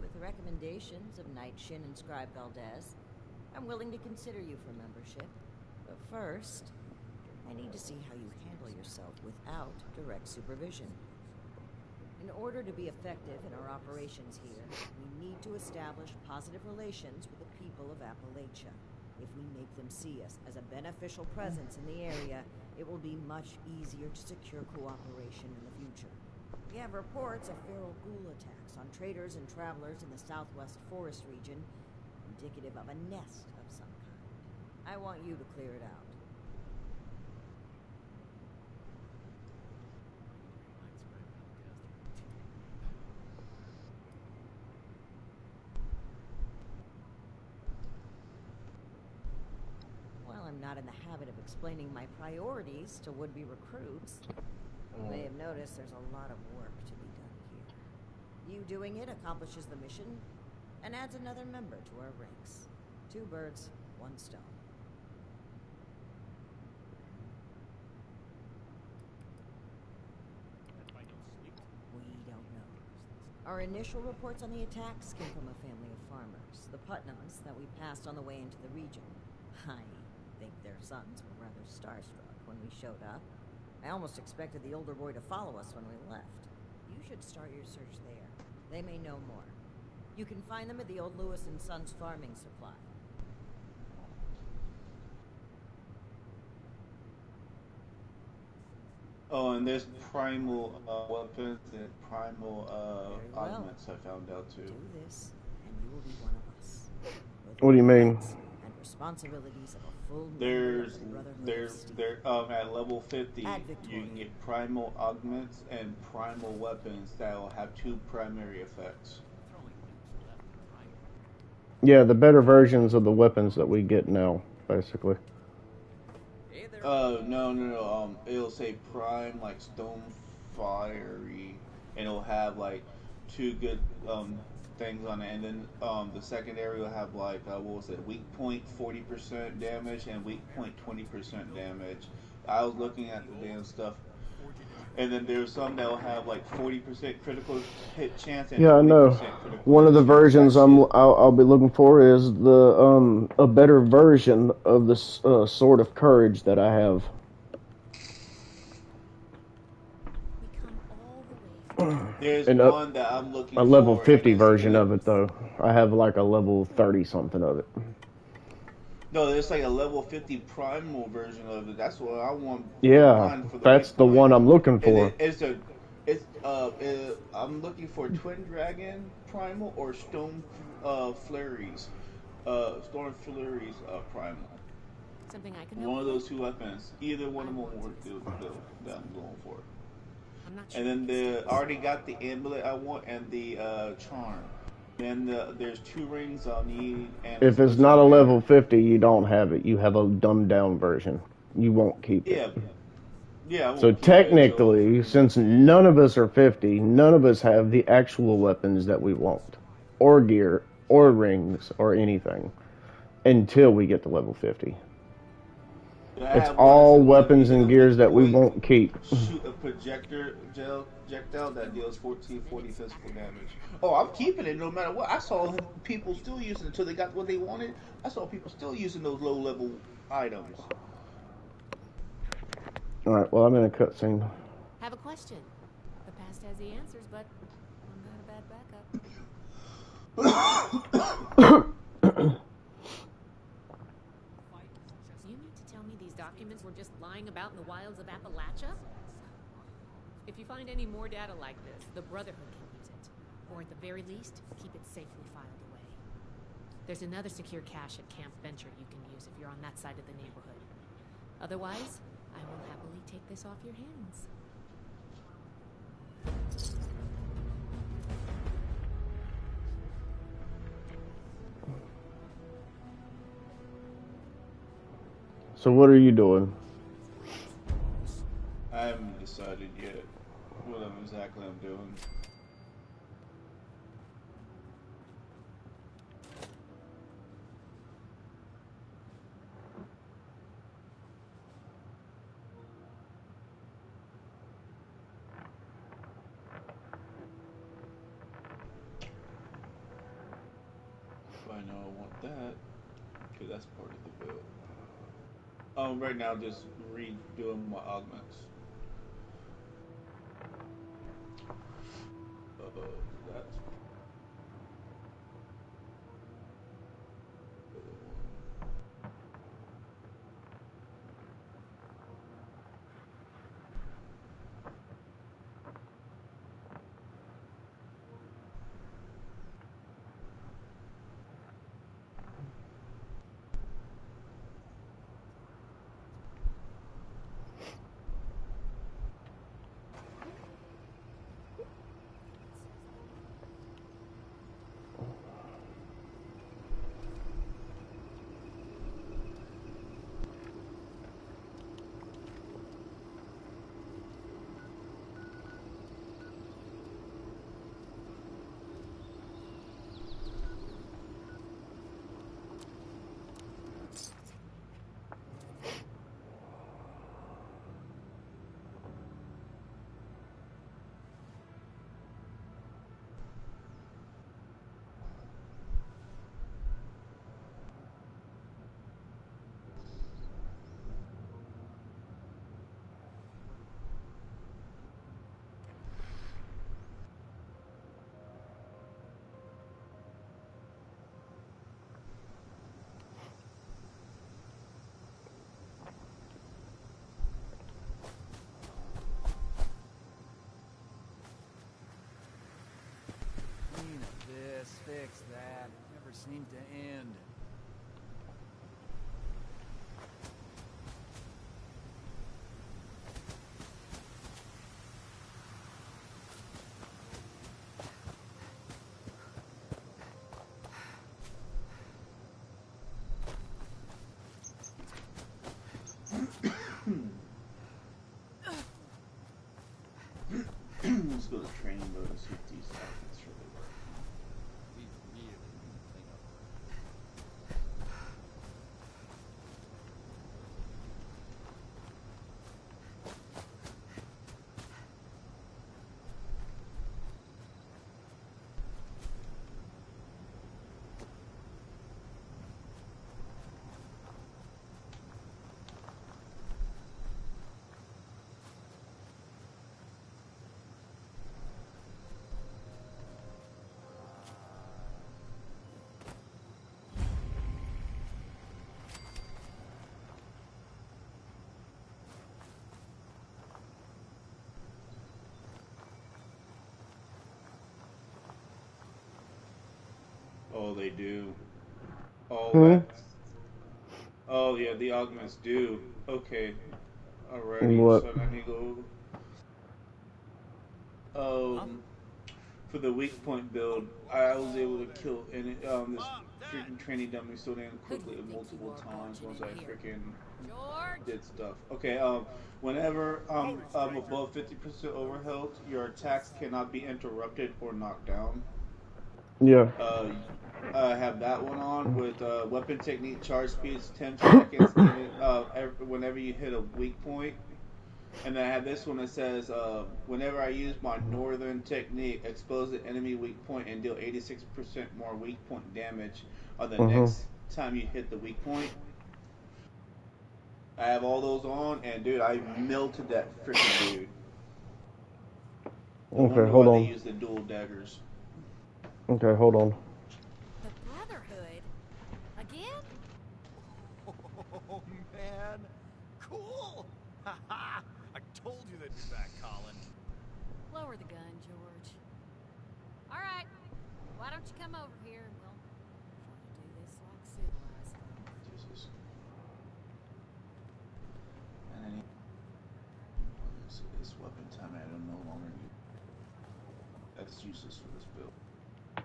With the recommendations of Knight Shin and Scribe Valdez, I'm willing to consider you for membership. But first, I need to see how you handle yourself without direct supervision. In order to be effective in our operations here, we need to establish positive relations with the people of Appalachia. If we make them see us as a beneficial presence in the area, it will be much easier to secure cooperation in the future. We have reports of feral ghoul attacks on traders and travelers in the southwest forest region, indicative of a nest of some kind. I I want you to clear it out. While I'm not in the habit of explaining my priorities to would-be recruits, you may have noticed there's a lot of work to be done here. You doing it accomplishes the mission and adds another member to our ranks. 2 birds, 1 stone. We don't know. Our initial reports on the attacks came from a family of farmers, the Putnams, that we passed on the way into the region. I think their sons were rather starstruck when we showed up. I almost expected the older boy to follow us when we left. You should start your search there. They may know more. You can find them at the old Lewis and Sons farming supply. Oh, and there's primal weapons and primal augments I found out too. Do this, and you will be one of us. What do you mean? And responsibilities of a full at level 50 you can get primal augments and primal weapons that will have 2 primary effects. Yeah, the better versions of the weapons that we get now, basically. No. It'll say prime, like stone fiery, and it'll have like 2 good things on it, and then the secondary will have like weak point 40% damage and weak point 20% damage. I was looking at the damn stuff, and then there's some that will have like 40% critical hit chance. And yeah, I know. One of the versions I'll be looking for is the a better version of the Sword of Courage that I have. There's one that I'm looking for. A level 50 version of it, though. I have like a level 30 something of it. No, there's like a level 50 primal version of it. That's what I want. Yeah, that's the one I'm looking for. I'm looking for Twin Dragon Primal or Stone Flurries. Storm Flurries Primal. Something I can One of those 2 weapons. Either one of them will work that I'm going for. I'm not sure. And then I already got the amulet I want and the charm. Then there's 2 rings I'll need. And if it's not a level 50, you don't have it. You have a dumbed down version. You won't keep it. Yeah. So technically, since none of us are 50, none of us have the actual weapons that we want, or gear, or rings, or anything, until we get to level 50. It's all weapons and gears that we won't keep. Shoot a projectile that deals 1440 physical damage. Oh, I'm keeping it no matter what. I saw people still using it until they got what they wanted. I saw people still using those low level items. Alright, well, I'm in a cutscene. Have a question. The past has the answers, but I'm not a bad backup. You mean to tell me these documents were just lying about in the wilds of Appalachia? If you find any more data like this, the Brotherhood can use it. Or at the very least, keep it safely filed away. There's another secure cache at Camp Venture you can use if you're on that side of the neighborhood. Otherwise, I will happily take this off your hands. So what are you doing? I haven't decided yet what exactly I'm doing. I know I want that, because that's part of the build. Right now, just redoing my augments. That's... fix that. It never seems to end. Let's go to training mode and see if these outfits really work. We really need to clean up. Oh, they do. Oh, Hmm? that's... Oh, yeah, the augments do. Okay. Alrighty, What? so I need to go... For the weak point build, I was able to kill this freaking training dummy so damn quickly multiple times once I freaking did stuff. Okay, whenever I'm above 50% overhealth, your attacks cannot be interrupted or knocked down. Yeah. I have that one on with weapon technique, charge speeds, 10 seconds whenever you hit a weak point. And then I have this one that says, whenever I use my northern technique, expose the enemy weak point and deal 86% more weak point damage on the next time you hit the weak point. I have all those on, and dude, I melted that freaking dude. Okay, hold on. They use the dual daggers. Okay, hold on. The Brotherhood? Again? Oh, man. Cool. Haha. I told you they'd be back, Colin. Lower the gun, George. All right. Why don't you come over here and we'll try to do this like civilized folk. Jesus. And then this weapon time I don't no longer need. That's useless for this build.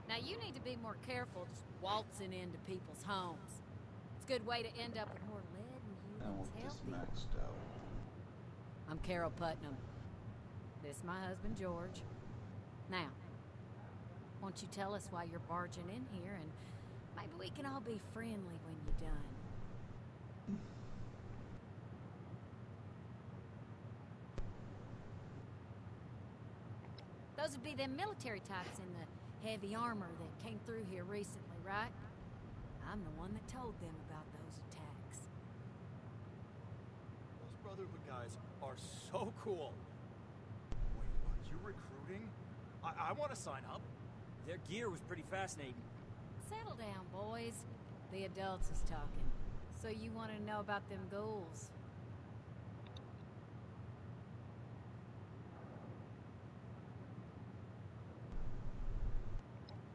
Now you need to be more careful just waltzing into people's homes. It's a good way to end up with more lead in you And than's with this healthy. maxed out. I'm Carol Putnam. This is my husband, George. Now, won't you tell us why you're barging in here, and maybe we can all be friendly when you're done. Those would be them military types in the heavy armor that came through here recently, right? I'm the one that told them about those attacks. Those Brotherhood guys are so cool. Wait, are you recruiting? I want to sign up. Their gear was pretty fascinating. Settle down, boys. The adults is talking. So you want to know about them ghouls?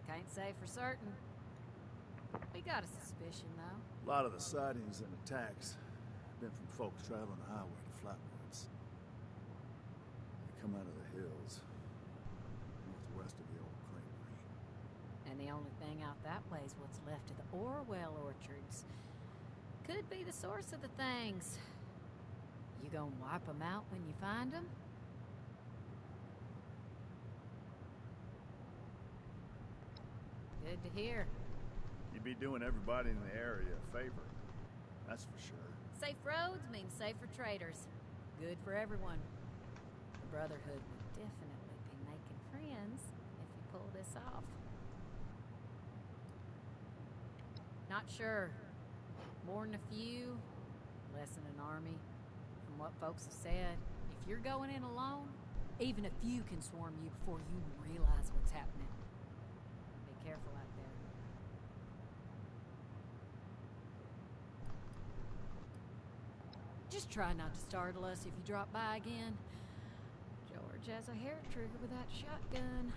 Can't say for certain. We got a suspicion, though. A lot of the sightings and attacks have been from folks traveling the highway to Flatwoods. They come out of the hills, northwest of the old creamery. And the only thing out that way is what's left of the Orwell orchards. Could be the source of the things. You gonna wipe them out when you find them? Good to hear. You'd be doing everybody in the area a favor. That's for sure. Safe roads mean safer traders. Good for everyone. The Brotherhood would definitely be making friends if you pull this off. Not sure. More than a few, less than an army. From what folks have said, if you're going in alone, even a few can swarm you before you realize what's happening. Be careful out there. Just try not to startle us if you drop by again. George has a hair trigger with that shotgun.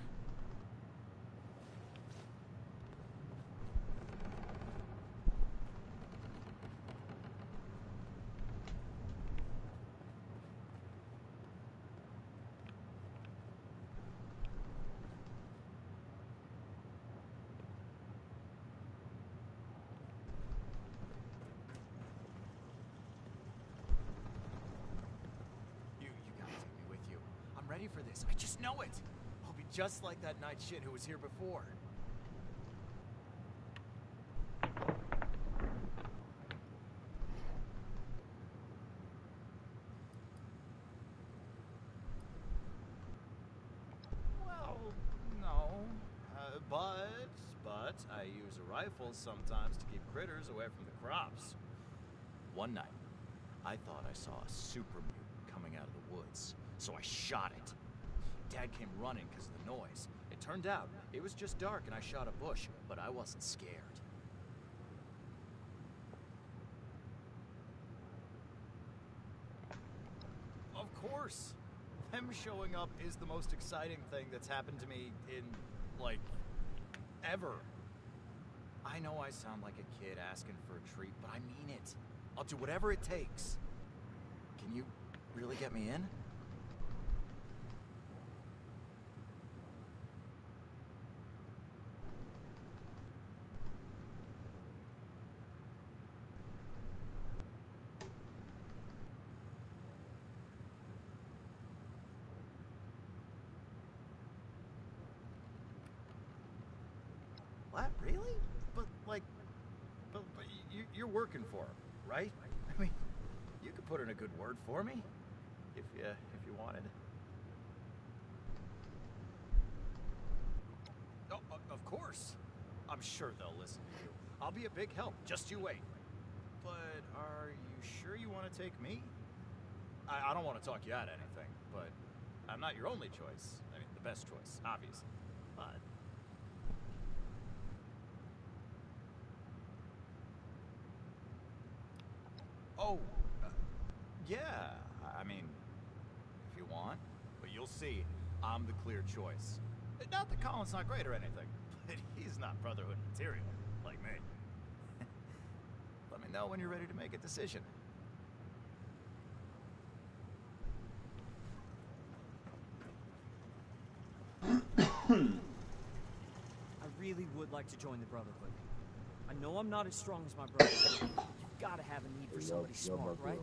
know it. I'll be just like that night shit who was here before. Well, no. But I use a rifle sometimes to keep critters away from the crops. One night, I thought I saw a super mutant coming out of the woods, so I shot it. Dad came running because of the noise. It turned out it was just dark and I shot a bush, but I wasn't scared. Of course. Them showing up is the most exciting thing that's happened to me in, like, ever. I know I sound like a kid asking for a treat, but I mean it. I'll do whatever it takes. Can you really get me in? What? Really? But you're working for him, right? I mean, you could put in a good word for me, if you wanted. Oh, of course. I'm sure they'll listen to you. I'll be a big help. Just you wait. But are you sure you want to take me? I don't want to talk you out of anything, but I'm not your only choice. I mean, the best choice, obviously. But yeah, I mean, if you want, but you'll see, I'm the clear choice. Not that Colin's not great or anything, but he's not Brotherhood material, like me. Let me know when you're ready to make a decision. I really would like to join the Brotherhood. I know I'm not as strong as my brother. You've got to have a need for somebody smart, right?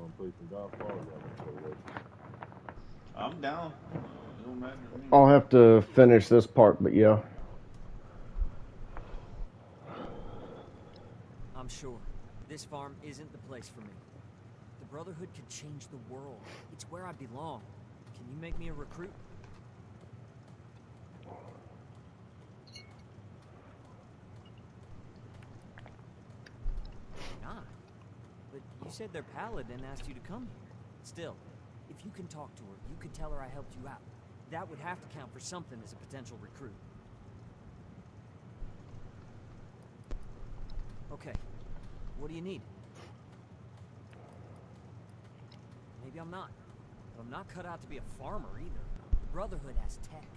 I'm down. It don't matter to me. I'll have to finish this part, but yeah. I'm sure. This farm isn't the place for me. The Brotherhood could change the world. It's where I belong. Can you make me a recruit? Not. But you said their paladin asked you to come here. Still, if you can talk to her, you could tell her I helped you out. That would have to count for something as a potential recruit. Okay. What do you need? Maybe I'm not. But I'm not cut out to be a farmer either. The Brotherhood has tech.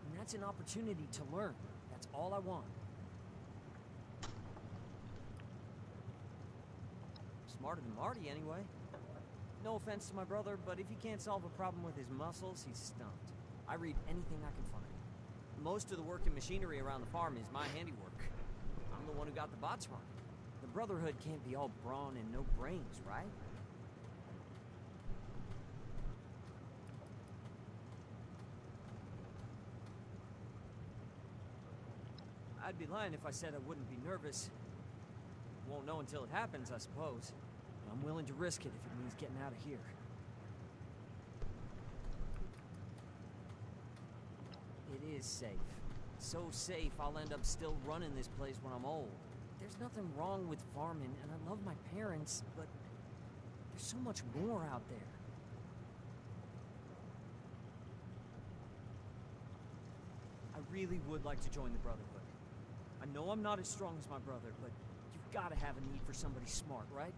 And that's an opportunity to learn. That's all I want. Smarter than Marty, anyway. No offense to my brother, but if he can't solve a problem with his muscles, he's stumped. I read anything I can find. Most of the working machinery around the farm is my handiwork. I'm the one who got the bots running. The Brotherhood can't be all brawn and no brains, right? I'd be lying if I said I wouldn't be nervous. Won't know until it happens, I suppose. But I'm willing to risk it if it means getting out of here. It is safe. So safe I'll end up still running this place when I'm old. There's nothing wrong with farming, and I love my parents, but there's so much more out there. I really would like to join the Brotherhood. I know I'm not as strong as my brother, but you've got to have a need for somebody smart, right?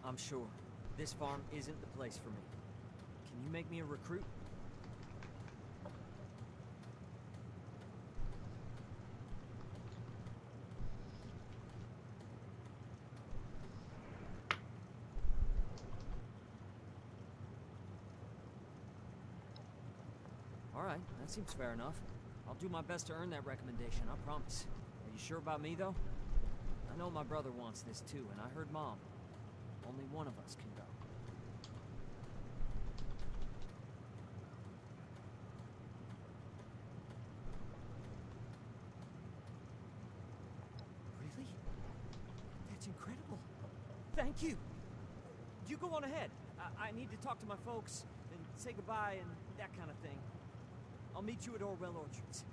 I'm sure. This farm isn't the place for me. Can you make me a recruit? Alright, that seems fair enough. I'll do my best to earn that recommendation, I promise. Are you sure about me, though? I I know my brother wants this too, and I heard Mom. Only one of us can go. Really? That's incredible. Thank you. You go on ahead. I need to talk to my folks and say goodbye and that kind of thing. I'll meet you at Orwell Orchards.